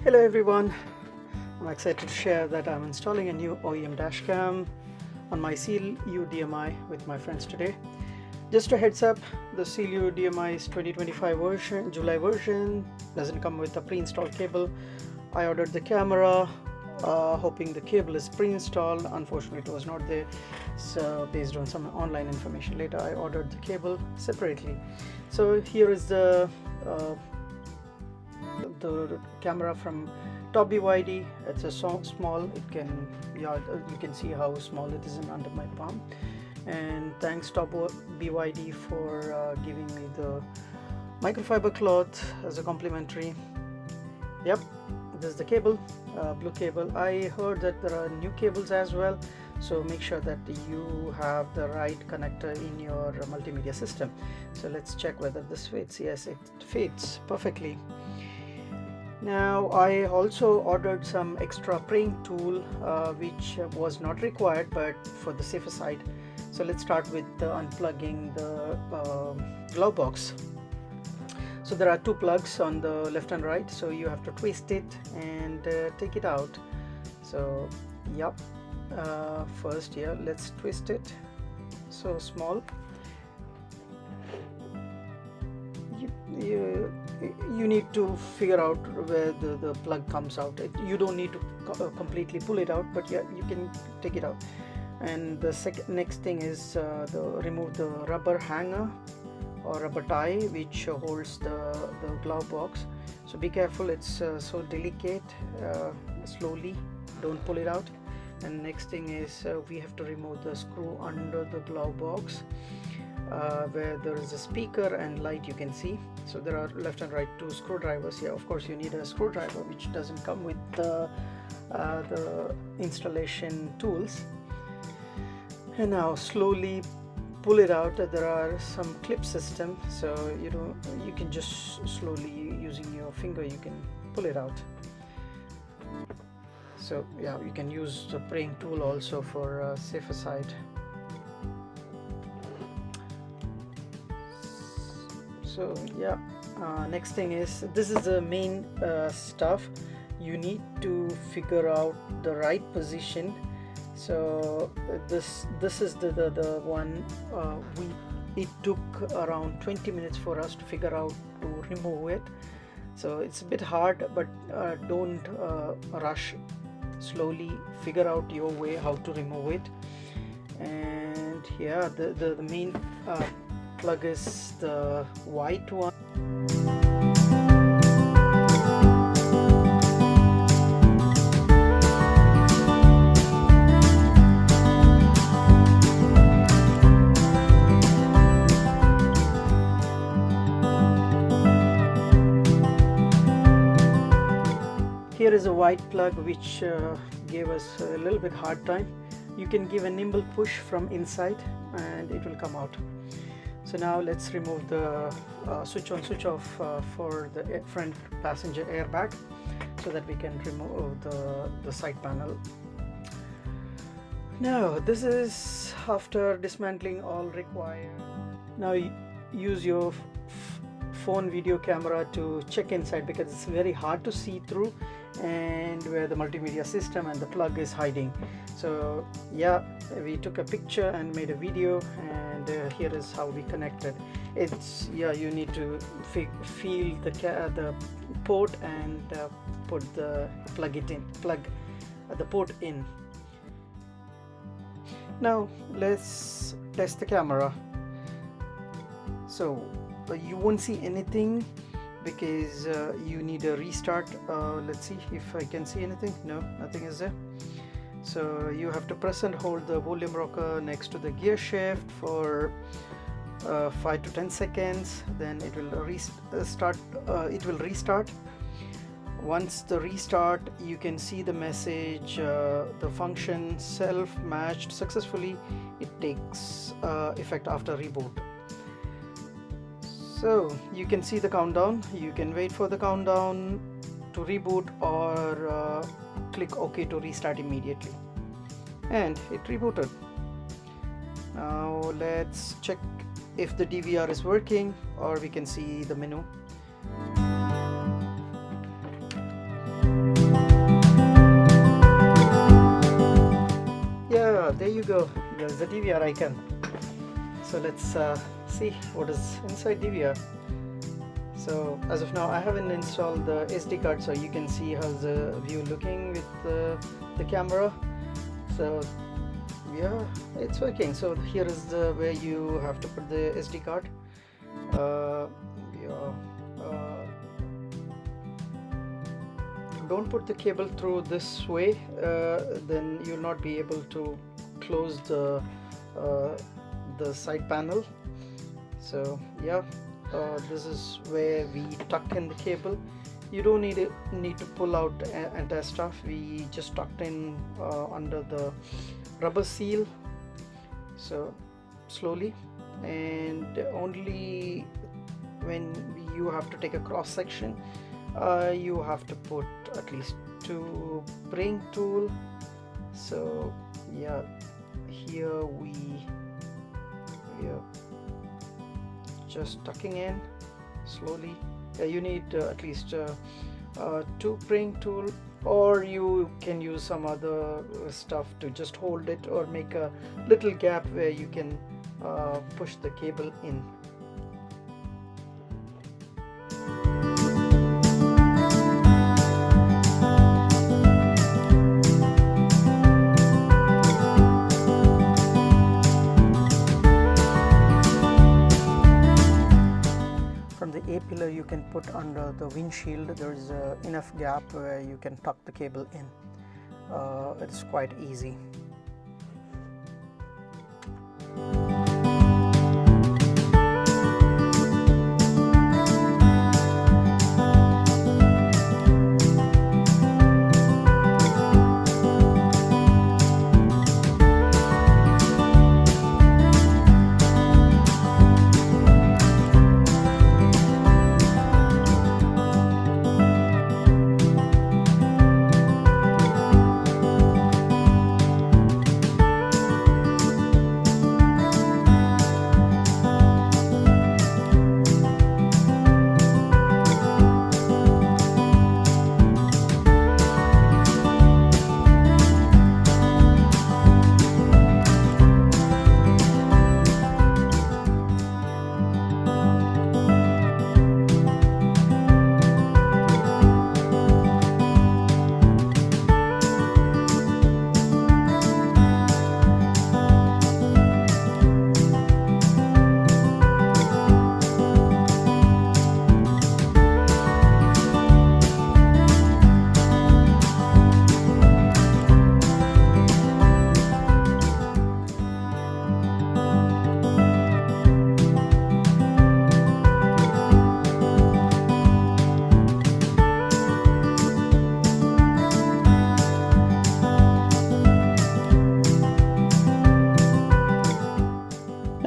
Hello everyone, I'm excited to share that I'm installing a new OEM dashcam on my Seal U DMi with my friends today. Just a heads up, the Seal U DMi is 2025 version, July version, doesn't come with a pre-installed cable. I ordered the camera hoping the cable is pre-installed. Unfortunately it was not there, so based on some online information later I ordered the cable separately. So here is the camera from top BYD. It's a small, it can, yeah, you can see how small it is under my palm, and thanks top BYD for giving me the microfiber cloth as a complimentary. Yep, this is the cable, blue cable. I heard that there are new cables as well, so make sure that you have the right connector in your multimedia system. So let's check whether this fits. Yes, it fits perfectly. Now I also ordered some extra praying tool which was not required, but for the safer side. So let's start with unplugging the glove box. So there are two plugs on the left and right, so you have to twist it and take it out. So yep, first here let's twist it. So small. You need to figure out where the plug comes out. You don't need to completely pull it out, but yeah, you can take it out. And the next thing is remove the rubber hanger or rubber tie which holds the glove box. So be careful, it's so delicate. Slowly, don't pull it out. And next thing is we have to remove the screw under the glove box where there is a speaker and light, you can see. So there are left and right two screwdrivers here. Of course you need a screwdriver which doesn't come with the installation tools. And now slowly pull it out. There are some clip system, so you can just slowly, using your finger, you can pull it out. So yeah, you can use the praying tool also for safer side. So yeah, next thing is, this is the main stuff. You need to figure out the right position. So this is the one it took around 20 minutes for us to figure out to remove it. So it's a bit hard, but don't rush. Slowly figure out your way how to remove it. And yeah, the main plug is the white one. Here is a white plug which gave us a little bit hard time. You can give a nimble push from inside and it will come out. So now let's remove the switch on switch off for the front passenger airbag, so that we can remove the side panel. Now this is after dismantling all required. Now use your phone video camera to check inside, because it's very hard to see through and where the multimedia system and the plug is hiding. So yeah, we took a picture and made a video, and here is how we connected. It's, yeah, you need to feel the port and plug the port in. Now let's test the camera. So you won't see anything because you need a restart. Let's see if I can see anything. No, nothing is there. So you have to press and hold the volume rocker next to the gear shift for 5 to 10 seconds. Then it will restart. Once the restart, you can see the message, the function self-matched successfully. It takes effect after reboot. So you can see the countdown. You can wait for the countdown to reboot, or click OK to restart immediately. And it rebooted. Now let's check if the DVR is working, or we can see the menu. go. There's the DVR icon. So let's see what is inside DVR. So as of now, I haven't installed the SD card, so you can see how's the view looking with the camera. So yeah, it's working. So here is the where you have to put the SD card. Don't put the cable through this way, then you'll not be able to close the side panel. So yeah, this is where we tuck in the cable. You don't need to pull out entire stuff. We just tucked in under the rubber seal, so slowly, and only when you have to take a cross section, you have to put at least 2 praying tool. So yeah, here we are just tucking in slowly. You need at least 2 praying tool, or you can use some other stuff to just hold it or make a little gap where you can push the cable in. A pillar you can put under the windshield. There is enough gap where you can tuck the cable in. It's quite easy.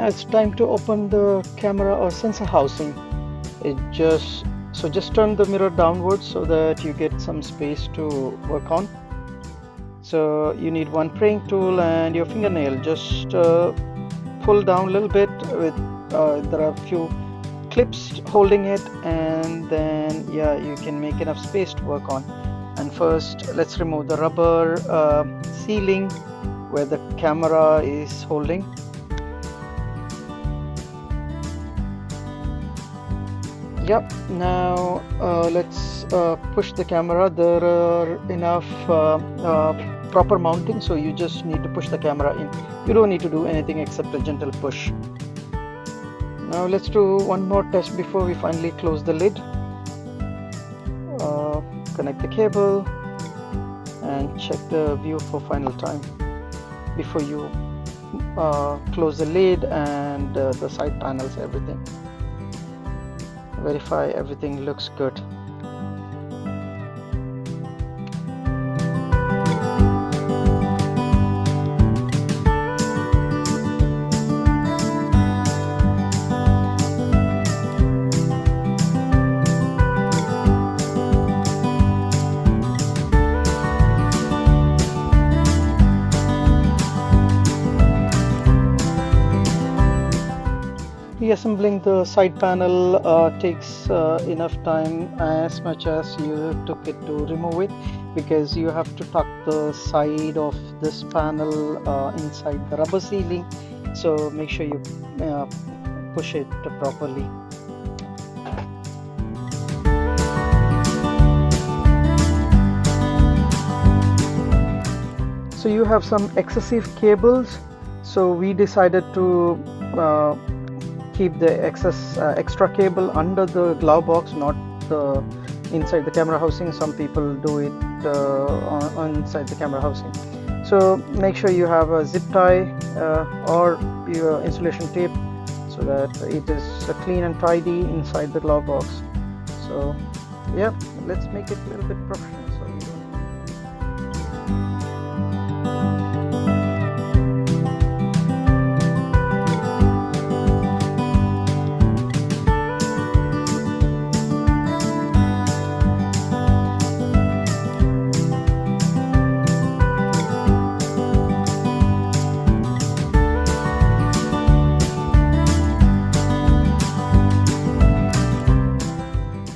It's time to open the camera or sensor housing. Just turn the mirror downwards so that you get some space to work on. So you need 1 praying tool and your fingernail. Just pull down a little bit with there are a few clips holding it, and then yeah, you can make enough space to work on. And first let's remove the rubber sealing where the camera is holding. Yep, now let's push the camera. There are enough proper mounting, so you just need to push the camera in. You don't need to do anything except a gentle push. Now let's do one more test before we finally close the lid. Connect the cable and check the view for final time before you close the lid and the side panels, everything. Verify everything looks good. reassembling the side panel takes enough time as much as you took it to remove it, because you have to tuck the side of this panel inside the rubber sealing, so make sure you push it properly. So you have some excessive cables, so we decided to keep the extra cable under the glove box, not inside the camera housing. Some people do it inside the camera housing. So make sure you have a zip tie or your insulation tape, so that it is clean and tidy inside the glove box. So yeah, let's make it a little bit professional.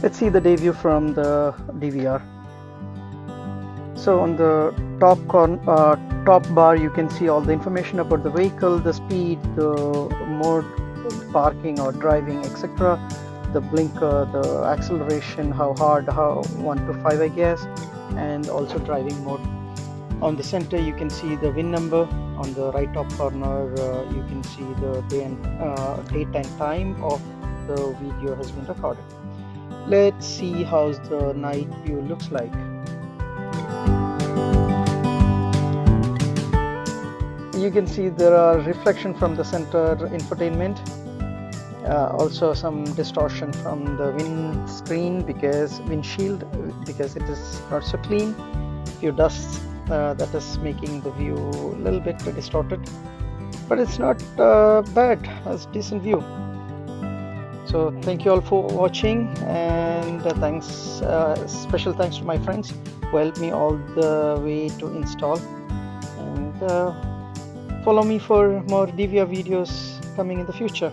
Let's see the day view from the DVR. So on the top bar, you can see all the information about the vehicle, the speed, the mode, parking or driving, etc. The blinker, the acceleration, how hard, how 1 to 5 I guess, and also driving mode. On the center you can see the VIN number. On the right top corner you can see the date and time of the video has been recorded. Let's see how the night view looks like. You can see there are reflection from the center infotainment, also some distortion from the windshield because it is not so clean, few dusts that is making the view a little bit distorted, but it's not bad, it's a decent view. So thank you all for watching, and special thanks to my friends who helped me all the way to install, and follow me for more DVR videos coming in the future.